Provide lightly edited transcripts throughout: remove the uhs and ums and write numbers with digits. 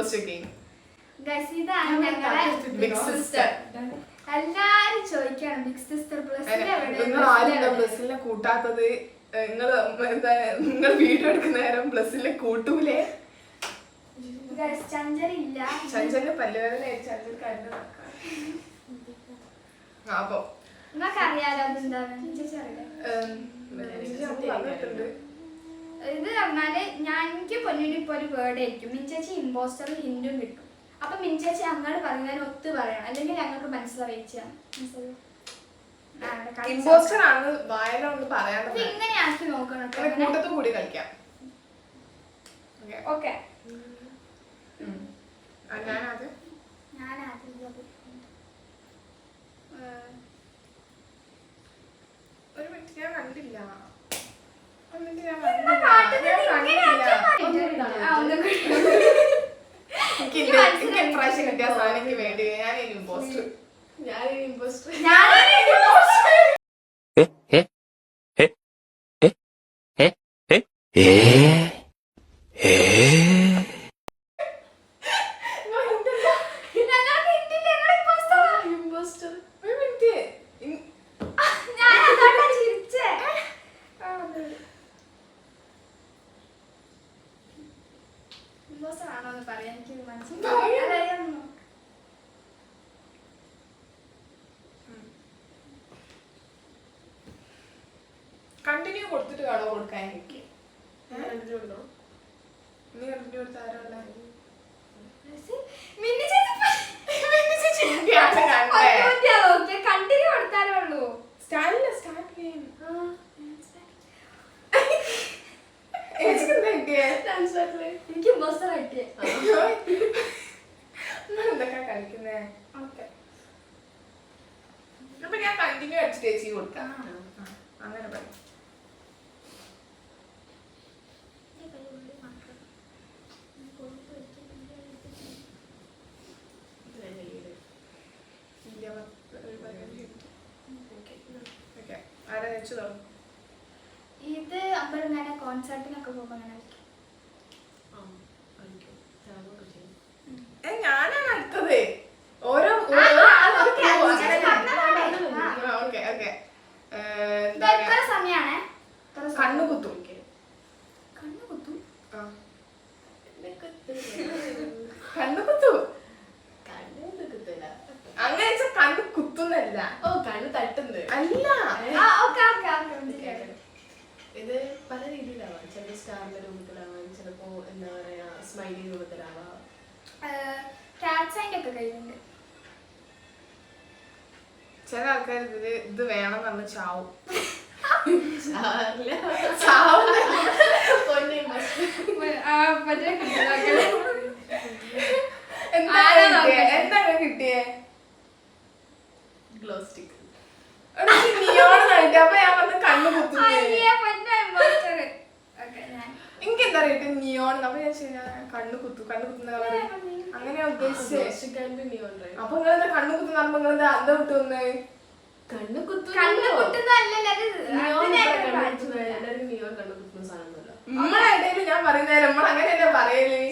Impostor game. Big sister. എല്ലാരും ചോദിക്കാണ് big sister പ്ലസിനെ കൂട്ടാത്തത്. നിങ്ങൾ വീഡിയോ എടുക്കുന്ന നേരം പ്ലസിനെ കൂട്ടൂലേ? ചഞ്ചലില്ല. ചഞ്ചലിന് പല്ലുവേദന ചഞ്ചൽ കണ്ടു. അപ്പൊ നിങ്ങൾക്കറിയാലോ അതെന്താണ്? ഇത് പറഞ്ഞാല് എനിക്ക് പൊന്നിന് ഇപ്പൊ ഒരു വേർഡ് ആയിരിക്കും. മിഞ്ചേച്ചി ഇമ്പോസ്റ്റർ ഹിന്ദും കിട്ടും. അപ്പൊ മിഞ്ചേച്ചി അങ്ങോട്ട് പറയുന്നതിന് ഒത്ത് പറയണം, അല്ലെങ്കിൽ ഞങ്ങൾക്ക് മനസ്സിലായിച്ചാണ്. ഇമ്പോസ്റ്റർ ആണ് വായനൊന്ന് പറയാൻ ഇങ്ങനെ ആക്കി നോക്കണം. കൂട്ടത്തിൽ കൂടി കളിക്കാം. ഓക്കെ ഞാനത് ഒരു മിനിറ്റ് ഞാൻ കണ്ടില്ല. ഇപ്രാവശ്യം കിട്ടിയ സാധനം വേണ്ടി ഞാൻ ഇമ്പോസ്റ്റർ. കണ്ടിന്യൂ കൊടുത്തിട്ട് കളോ കൊടുക്കാൻ എനിക്ക് എന്തൊക്കെ കളിക്കുന്നേ. അപ്പൊ ഞാൻ കണ്ടിന്യൂ അടിച്ചിട്ട് ചേച്ചി കൊടുക്കാം. അങ്ങനെ പറയും. ഇത് അമ്പലങ്ങനെ കോൺസേർട്ടിനൊക്കെ പോകുമ്പോ അങ്ങനെ ഞാനാണ് അടുത്തത്. ഓരോ സമയാണ് കണ്ണുകുത്തും. അങ്ങനെ കണ്ണ് കുത്തുന്നല്ല. ഓ കണ്ണ് തട്ടുന്നത് അല്ല. ഇത് പല രീതിയിലാവാം. ചിലപ്പോൾ സ്റ്റാറിന്റെ രൂപത്തിലാവാം, ചിലപ്പോ എന്താ പറയാ സ്മൈലി രൂപത്തിലാവാം. ചില ആൾക്കാർ ഇത് വേണം പറഞ്ഞ് ചാവും. എന്താ കിട്ടിയേ? Glow stick. അപ്പൊ ഞാൻ പറഞ്ഞ കണ്ണു കുത്തുന്നു. എനിക്കെന്താ അറിയട്ടെ നിയോൺ. അപ്പൊ ഞാൻ കണ്ണു കുത്തുന്ന കളറ് അങ്ങനെയാ ഉദ്ദേശിച്ചത്. അപ്പൊ നിങ്ങളെന്താ കണ്ണു കുത്തുന്ന പറയുമ്പോ നിങ്ങളെന്താ അന്ത വിട്ടു വന്നേ? കണ്ണു കുത്തുന്ന സാധനമല്ല നമ്മളെ ഇടയില്. ഞാൻ പറയുന്നേരം നമ്മൾ അങ്ങനെയല്ലേ പറയല്.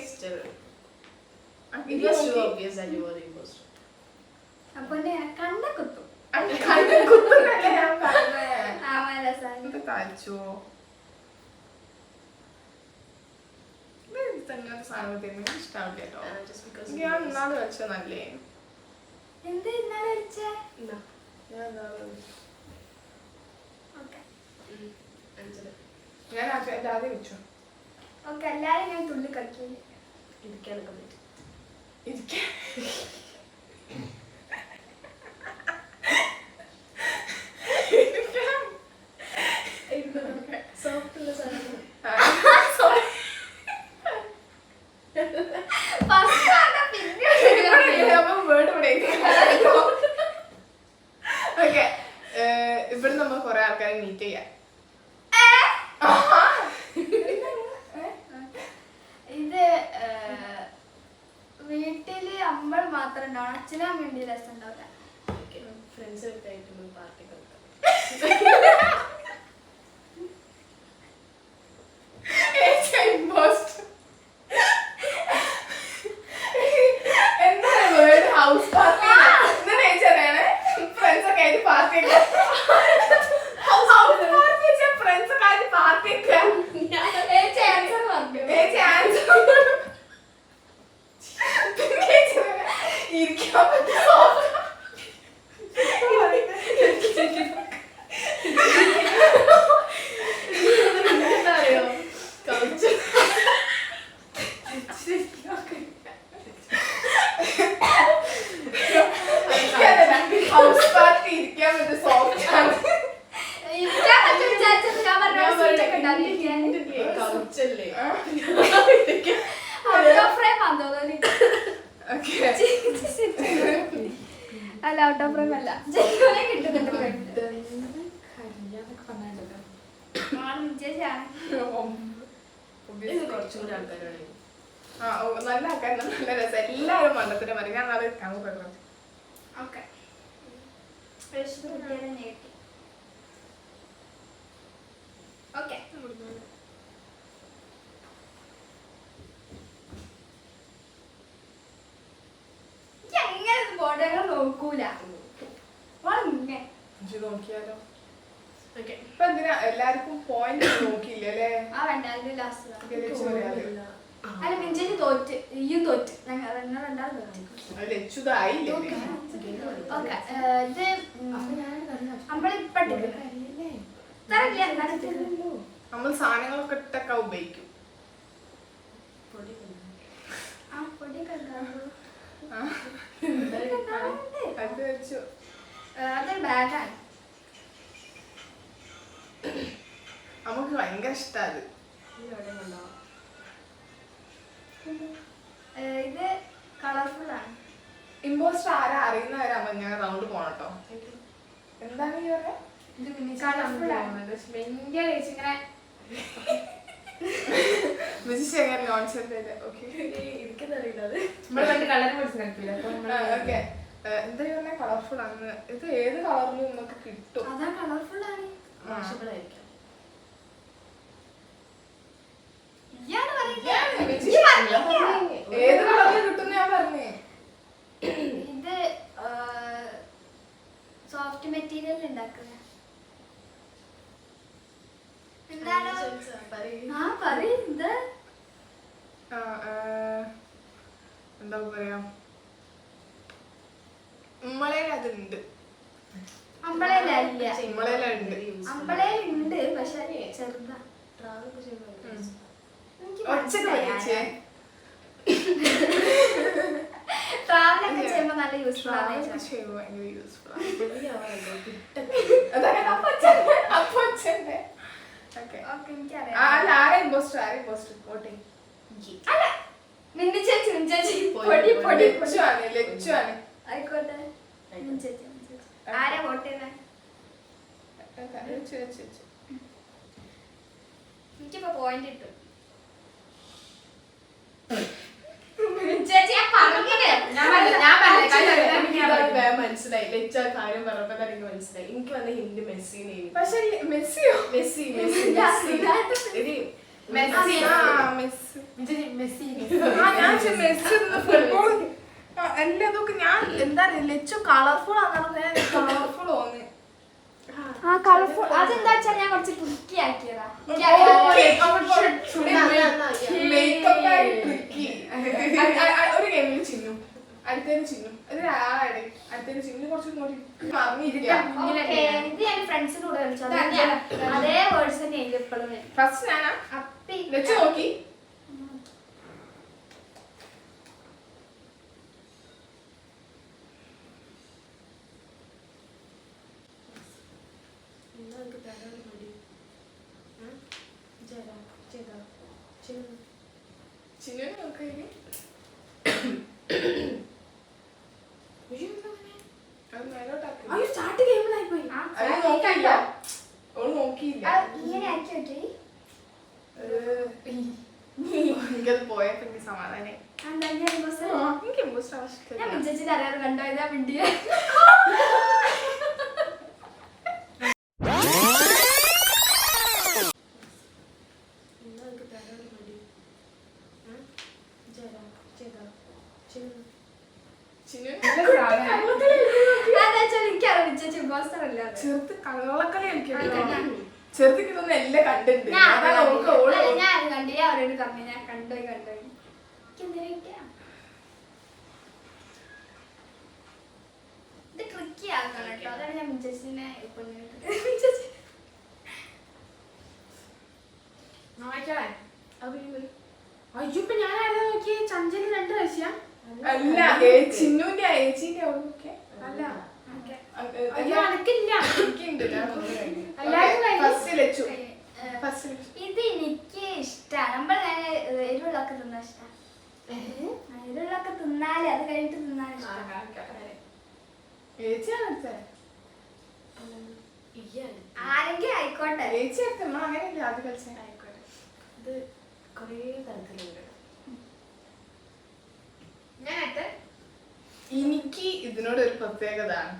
ഞാൻ ഇന്നാള് വെച്ച നല്ലേ. ഞാൻ ആദ്യം വെച്ചു. എല്ലാരും ഞാൻ തുള്ളി കളിക്കില്ല. ഇരിക്കാനൊക്കെ പറ്റും. സോഫ്റ്റുള്ള സാധനം. ഇവിടെ നമ്മൾ കൊറേ ആൾക്കാരെ മീറ്റ് ചെയ്യാം. ഇത് വീട്ടില് അമ്മ മാത്രം ഉണ്ടാവണം, അച്ഛനും വേണ്ടി രസം ഉണ്ടാവില്ല. ഫ്രണ്ട്സ് ആയിട്ട് പാർട്ടി ജനുവിനെ കിട്ടുന്നുണ്ട് കല്യാണൊക്കെ മിഞ്ചേച്ചിയാണ്. കുറച്ചും കൂടി ആൾക്കാരാണ്. നല്ല ആൾക്കാർ നല്ല രസം. എല്ലാവരും മണ്ടത്തിന് പറയും. ഞാൻ അത് കാണുമ്പോൾ ഓക്കെ കിട്ടി. ഓക്കെ അങ്ങനെ ബോർഡുകൾ നോക്കൂല. ഇങ്ങനെ നോക്കിയാലോ? ഓക്കെ. ഇപ്പൊ എന്തിനാ എല്ലാവർക്കും പോയിന്റ് നോക്കിയില്ലേ അല്ലേ? ആ വേണ്ട അതിന്റെ ലാസ്റ്റ് അല്ല ആ. മിഞ്ചേച്ചി തോറ്റ്, ഈയും തോറ്റ്. ഞങ്ങൾ രണ്ടാളും തോറ്റ്. ലച്ചുതായില്ലേ? ഓക്കെ ഇത് നമ്മളിപ്പട്ടില്ല തരല്ല എന്നാലും നമ്മൾ സാധനങ്ങളൊക്കെ ഇട്ടൊക്കെ ഉപയോഗിക്കും. ആ പൊടിയൊക്കെ ഉണ്ടാവും. അത് വെച്ചു. അതൊരു ബാഗാണ്. നമുക്ക് ഭയങ്കര ഇഷ്ടമാണ്. ഇത് കളർഫുൾ ആണ്. ഇമ്പോസ്റ്റർ ആരാ അറിയുന്നവരാകുമ്പോ ഞാൻ റൗണ്ട് പോണട്ടോ. എന്താണ് ഈ പറയാ? ഇത് കളർഫുൾ ആണ്. ഭയങ്കര ഇങ്ങനെ വിജിശേഖരൻ കോൺസെപ്റ്റ്. ഓക്കെ എനിക്കതറിയില്ല. അത് ഓക്കെ. എന്താ പറഞ്ഞ കളർഫുൾ ആണ്. ഇത് ഏത് കളറിലും നമുക്ക് കിട്ടും. അതാ കളർഫുൾ ആണ്. വാഷബിളായിരിക്കും. ഇയാള് ഏത് കളറിൽ കിട്ടും ഞാൻ പറഞ്ഞേ. ഇത് സോഫ്റ്റ് മെറ്റീരിയൽ ഉണ്ടാക്കുക. എന്താണ്? ആ പറയ്. ഇത് എന്താ പറയാ, ഉമ്മളയിൽ അതുണ്ട്. അമ്പളയിലല്ല. ഉമ്മളയിലുണ്ട്. അമ്പളയിലുണ്ട് പക്ഷെ ചെറുതാ. ഒച്ചക്ക് പഠിച്ചേ. ട്രാവലൊക്കെ ചെയ്യുമ്പോ നല്ല യൂസ്ഫുൾ ആണ്. ഭയങ്കര യൂസ്ഫുൾ ആണ്. അല്ല മിന്നിച്ചേച്ചി മിന്നിച്ചേച്ചി പൊടി പൊടി ലച്ചുവാണ്. ആയിക്കോട്ടെ. മിന്നിച്ചേച്ചി ആരാ വോട്ട് ചെയ്തേ? എനിക്കിപ്പോ പോയിന്റ് കിട്ടും. ചേച്ചി മനസ്സിലായി. ലച്ച കാര്യം പറഞ്ഞപ്പോ തന്നെ എനിക്ക് മനസ്സിലായി. എനിക്ക് വന്ന ഹിന്ദി മെസ്സിനെ. പക്ഷെ മെസ്സിയോ? മെസ്സി മെസ്സി എല്ലാതൊക്കെ ഞാൻ എന്താ പറയാ, ലച്ചു കളർഫുൾ ആണെന്ന് കളർഫുൾ തോന്നി. ആ കളർഫുൾ അതെന്താ വെച്ചാൽ ഞാൻ കുറച്ച് വൃത്തിയാക്കിയതാ. ഒരു ഗെയിമിൽ ചിന്നു, അടുത്തേന് ചിന്നു, അടുത്തേന് ചിന്നു കുറച്ച് ഇത് ഞാൻ ഫ്രണ്ട്സിന്റെ കൂടെ കളിച്ചത്. അതേ വേർഡ്സ് തന്നെ എപ്പോഴും ഫസ്റ്റ് ഞാനാ അപ്പി ലച്ചു നോക്കി. ചിന്നു നോക്കി. അത് മേലോട്ടാക്കി. നോക്കിയില്ല, ഓള് നോക്കിയില്ല. ഇങ്ങനെ ആക്കി വെച്ചേ. എനിക്കത് പോയപ്പോ എനിക്ക് സമാധാനായി. എനിക്ക് ഇമ്പോസ്റ്റർ ഞാൻ ആവശ്യമില്ല. മിഞ്ചേച്ചിട്ട് അറിയാതെ കണ്ടോ ഇതാ മിണ്ടിയ. ചെറുത്ത് കള്ളക്കളി കളിക്കണം. ചെറുത്തേക്ക് തോന്നുന്നു എല്ലാം കണ്ടിട്ടുണ്ട്. അതാണ് ഓൾക്ക് ഓള് ഞാൻ കണ്ടില്ല. അവരോട് പറഞ്ഞു ഞാൻ കണ്ടോയി കണ്ടോയി. ഇത് ട്രിക്കി ആക്കണം കേട്ടോ. അതാണ് ഞാൻ മിഞ്ചേച്ചിനെ അയ്യോ ഞാനായിരുന്നു നോക്കിയേ. ചഞ്ചല് 2 വയസ്സാ. അല്ല ചിന്നുന്റെ ഏച്ചിന്റെ അവളൊക്കെ അല്ല. അയ്യോ അനക്കില്ല. ഇത് എനിക്ക് ഇഷ്ടമാണ്. നമ്മൾ എരിവുള്ളൊക്കെ തിന്നാ ഇഷ്ടം. എരിവുള്ളൊക്കെ തിന്നാല് അത് കഴിഞ്ഞിട്ട് തിന്നാൻ ഇഷ്ടം. ഏച്ചിയാണ് ആരെങ്കിലും ആയിക്കോട്ടെ. ചേച്ചി നമ്മൾ അങ്ങനെയല്ലേ ആദ്യം കളിച്ചേ. ആയിക്കോട്ടെ. ഇത് കുറേ തരത്തിലുണ്ട്. എനിക്ക് ഇതിനോടൊരു പ്രത്യേകത ആണ്.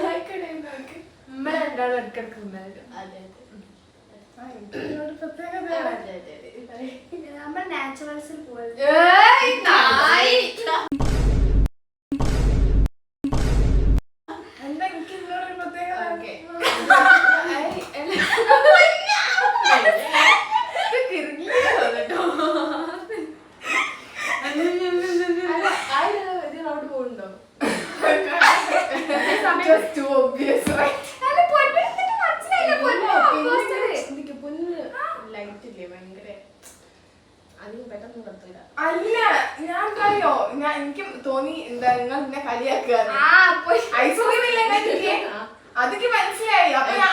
ആയിക്കോട്ടെ നമുക്ക്. ഉമ്മ രണ്ടാളും ഇടക്കിടക്ക് ഉമ്മ. അതെ ഇതിനോട് പ്രത്യേകത അതെ അതെ അതെ. നമ്മൾ നാച്ചുറൽസിൽ പോയത്. എന്താ എനിക്ക് ഇതിനോടൊരു പ്രത്യേകത? ഓക്കേ. റൗണ്ട് പോകുന്നുണ്ടോ? Just too obvious, right? അല്ല, പൊന്നു എന്നിട്ട് മനസ്സിലായില്ല, പൊന്നു opposite. പൊന്ന് ലൈറ്റ് ഇല്ലേ ഭയങ്കര അധികം പെട്ടെന്ന് കത്തില്ല. അല്ല ഞാൻ അറിയോ എനിക്ക് തോന്നി എന്താ നിങ്ങൾ പിന്നെ കളിയാക്കുക ആ, പൊന്നു. ഐസ്ക്രീം ഇല്ല അതൊക്കെ മനസ്സിലായി. അപ്പൊ ഞാൻ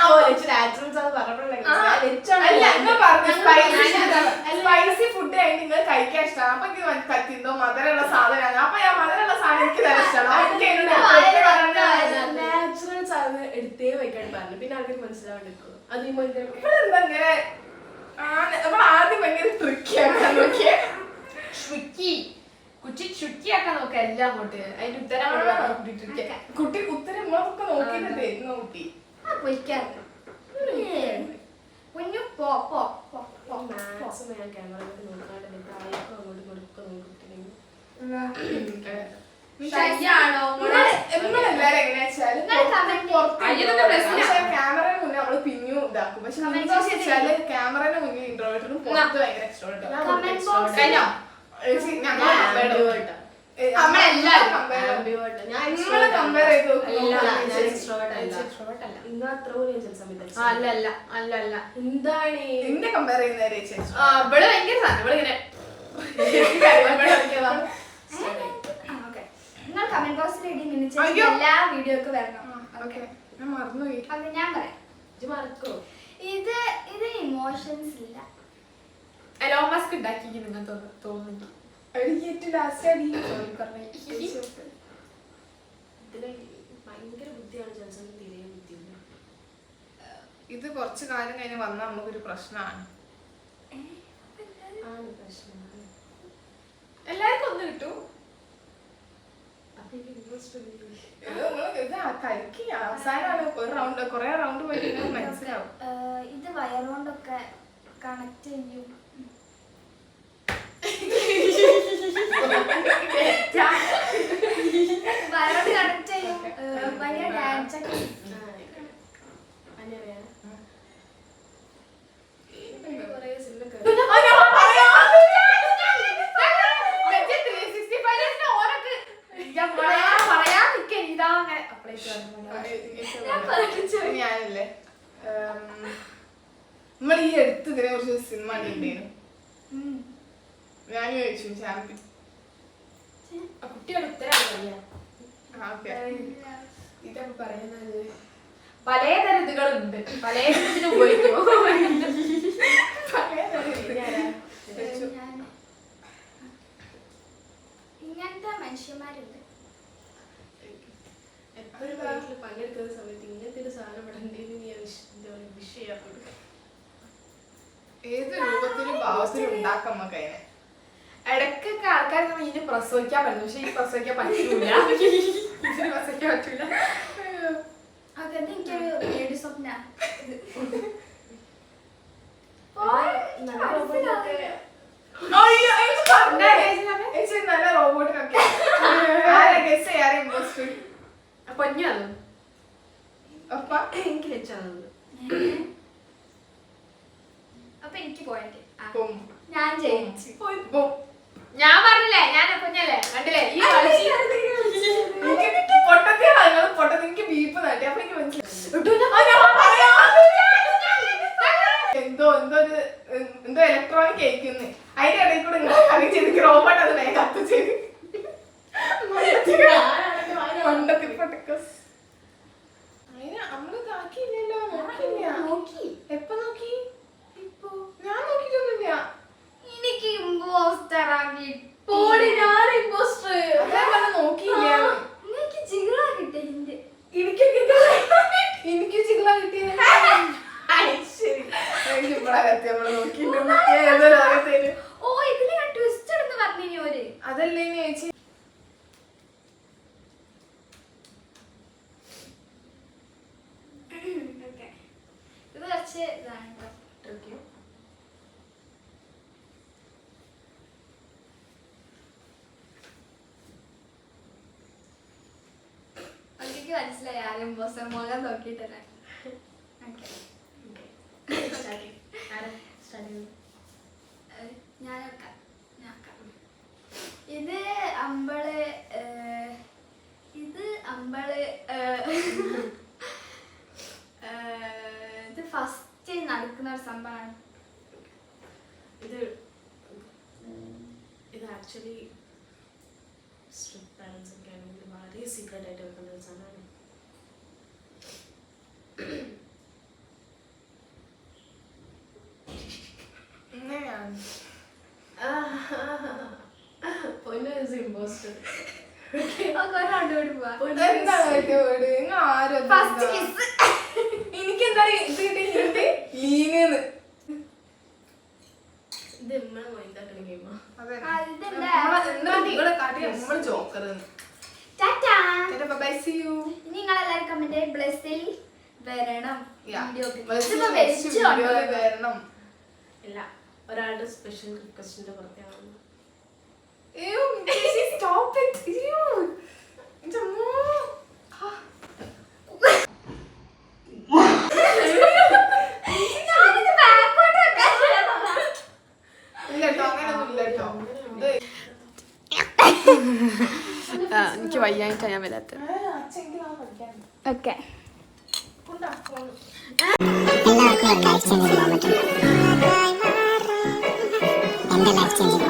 നാച്ചുറൽസ് അത് പറഞ്ഞപ്പോഴല്ലേ അല്ല നിങ്ങൾ പറഞ്ഞു സ്പൈസി ഫുഡ് കഴിഞ്ഞ് നിങ്ങൾ കഴിക്കാൻ ഇഷ്ടമാണ്. അപ്പൊ എനിക്ക് പറ്റിന്തോ മധുരമുള്ള സാധനമാണ്. അപ്പൊ ഞാൻ മധുരമുള്ള സാധനം എനിക്ക് തരാൻ ഇഷ്ടമാണ്. നാച്ചുറൽസ് ആണ് എടുത്തേ വയ്ക്കാൻ പറഞ്ഞു. പിന്നെ ആൾക്കാർക്ക് മനസ്സിലാവാണ്ടിരിക്കും. അത് ഈ മറ്റേ ഇവളെന്താ ഇങ്ങനെ നമ്മൾ ആദ്യം ഭയങ്കര ട്രിക്കിയാണ് നോക്കിയേ. കുട്ടി ചുറ്റിയാക്കാൻ നോക്ക എല്ലാം അങ്ങോട്ട്. അതിന്റെ ഉത്തരം കുട്ടി ഉത്തരം നമ്മളൊക്കെ നോക്കിയിട്ട് തരുന്ന കുട്ടി. ആ, പൊയ്ക്കാറ്. പൊന്നു പോ പോ പോ പോ. മാക്സിമം ഞാൻ ക്യാമറയിലേക്ക് നോക്കാണ്ട് താഴേക്കും അങ്ങോട്ടും കൊടുക്കുക നോക്കിയിട്ടുണ്ടെങ്കിൽ ശരിയാണോ? നമ്മളെല്ലാരും എങ്ങനെയാ വെച്ചാല് ക്യാമറയുടെ മുന്നേ നമ്മള് പിന്നെയും ഇതാക്കും. പക്ഷെ ക്യാമറയുടെ മുന്നിൽ ഇൻട്രോവേർട്ടറും പുറത്ത് ഭയങ്കര എക്സ്ട്രോവേർട്ടും. കഴിഞ്ഞോ? നമ്മളെല്ലാരും നമ്മളെ കമ്പയർ ചെയ്ത് ഇന്ന് അത്ര പോലും ഞാൻ ചില സമയത്ത് അല്ല എന്താണ് എന്നെ കമ്പയർ ചെയ്യുന്ന ചേച്ചി ഇവിടെ ഭയങ്കര സാധനം. ഇവിടെ ഇങ്ങനെ ഓക്കെ, നിങ്ങൾ കമന്റ് ബോക്സിൽ ഇടി മിനിച്ച് അയ്യോ. എല്ലാ വീഡിയോക്ക് വരണം. ഓക്കെ ഞാൻ മറന്നുപോയി. അത് ഞാൻ പറയാം. മറക്കോ? ഇത് ഇമോഷൻസ് ഇല്ല. എലോൺ മസ്ക് ഉണ്ടാക്കി നിങ്ങൾ തോന്നുന്നു. ലാസ്റ്റ് അടി ഇതിന് ഭയങ്കര ബുദ്ധിയാണ് ചില സമയം തീരെ ബുദ്ധിയില്ല. ഇത് കുറച്ചു കാലം കഴിഞ്ഞ് വന്ന നമുക്കൊരു പ്രശ്നമാണ്. ആണ് പ്രശ്നമാണ്. എല്ലാവർക്കും ഒന്ന് കിട്ടൂ. അപ്പൊ എനിക്ക് ഇൻട്രസ്റ്റ് കളിക്ക് അവസാനമാണ് ഒരു റൗണ്ട് കുറെ റൗണ്ട് പോയിട്ട് മനസ്സിലാവും. ഇത് വയറുകൊണ്ടൊക്കെ കണക്ട് ചെയ്യും. വയറോട് കണക്ട് ചെയ്യും. ഭയങ്കര ഡാൻസ് ഒക്കെ. കുറേ സിനിമ ഞാനല്ലേ നമ്മൾ ഈ അടുത്ത് ഇതിനെ കുറിച്ച് സിനിമ കണ്ടിട്ടുണ്ടായിരുന്നു. ഞാൻ ചോദിച്ചു ചാമ്പ്യൻ. കുട്ടിയുടെ ഉത്തരം ഇതൊക്കെ പറയുന്നത് പലതരം ഇതുകളുണ്ട്. പല ഇതിന് ഉപയോഗിക്കുമോ? ഇങ്ങനത്തെ മനുഷ്യന്മാരുണ്ട്. എപ്പോഴും വീട്ടിൽ പങ്കെടുക്കുന്ന സമയത്ത് ഇങ്ങനത്തെ ഒരു സാധനം ഇടണ്ടേന്ന് ഞാൻ വിഷയം ഏത് രൂപത്തിലും ഭാവത്തിലും ഉണ്ടാക്കാം നമുക്ക് അതിനെ. ഇടയ്ക്കൊക്കെ ആൾക്കാർ ഇതിന് പ്രസവിക്കാൻ പറ്റും. പക്ഷെ ഈ പ്രസവിക്കാൻ പറ്റൂല. ഇതിന് പ്രസവിക്കാൻ പറ്റൂല. അതെ, എനിക്കൊരു പേടി സ്വപ്ന. നല്ല റോബോട്ടിനൊക്കെ പൊന്നു എനിക്ക് വെച്ചാണ്. അപ്പൊ എനിക്ക് പോയിന്റ്. ബും. ഞാൻ ജയിച്ചു. ഞാൻ പറഞ്ഞില്ലേ, ഞാൻ കുഞ്ഞല്ലേ കണ്ടില്ലേ ഈ പൊട്ടത്തിക്ക് ബീപ്പ് നട്ടി. അപ്പൊ എനിക്ക് എന്തോ ഇലക്ട്രോണിക് കേൾക്കുന്നു. അതിന്റെ ഇടയിൽ കൂടെ എനിക്ക് റോബോട്ട് അത് വേഗം കത്ത് ചെയ്ത് നോക്കി. എപ്പൊ നോക്കി? ഞാൻ നോക്കിട്ടൊന്നുമില്ല. എനിക്ക് ഇമ്പോസ്റ്റർ ആക്കി നോക്കിയില്ല. എനിക്ക് ജിഗിളാ കിട്ടിയ ഹിന്റ്. എനിക്കൊക്കെ നമ്മളെ നമ്മള് നോക്കിയിട്ടുണ്ട് ഏതോ ലോകത്തേന്. ഓ ഇതില് ഞാൻ ട്വിസ്റ്റ് എന്ന് പറഞ്ഞു ഓര്. അതല്ലേ ചേച്ചി ഓക്കെ ഇത് കുറച്ച് ഇതാണ് കേട്ടോ. ട്രിക്കി എനിക്ക് മനസ്സിലായി ആരും ഇമ്പോസ്റ്റർ മുഖം നോക്കിയിട്ടല്ലേ. ഓക്കെ ഞാനൊക്കെ ഇത് അമ്പള് ഇത് ഫസ്റ്റ് നടക്കുന്ന ഒരു സംഭവമാണ്. ഇത് ആക്ച്വലി സ്ട്രിക്ട് പാരൻസ് ഒക്കെ ആണെങ്കിൽ വളരെ സീക്രട്ട് ആയിട്ട് വെക്കുന്ന ഒരു സാധനമാണ്. ഇങ്ങനെയാണ് പൊന്നു is imposter. റൗണ്ട് കൂടി പോവാ. എന്താണ് അതിന്റെ word? നിങ്ങൾ ആരും ഫസ്റ്റ് കിസ്. എനിക്കെന്താ ഇത് കിട്ടി ലീനെന്ന്. ഇത് നമ്മളെ മൈൻഡാക്കണ ഗെയിമാ. നിങ്ങളെ കാട്ടി നമ്മള് joker. Tata. Bye see you. നിങ്ങളെല്ലാവരും കമന്റ് ബ്ലെസ്സിൽ വരണം. വീഡിയോ വരണം. ഇല്ല, ഒരാളുടെ സ്പെഷ്യൽ റിക്വസ്റ്റിന്റെ പുറത്തെയാണ്. Stop it. എനിക്ക് വയ്യായിട്ടാ ഞാൻ വരാത്ത. ഓക്കെ എല്ലാവർക്കും ഒരു ലൈഫ് ചേഞ്ചിങ് മൊമെന്റ് ഉണ്ട്. എന്റെ ലൈഫ് ചേഞ്ചിങ്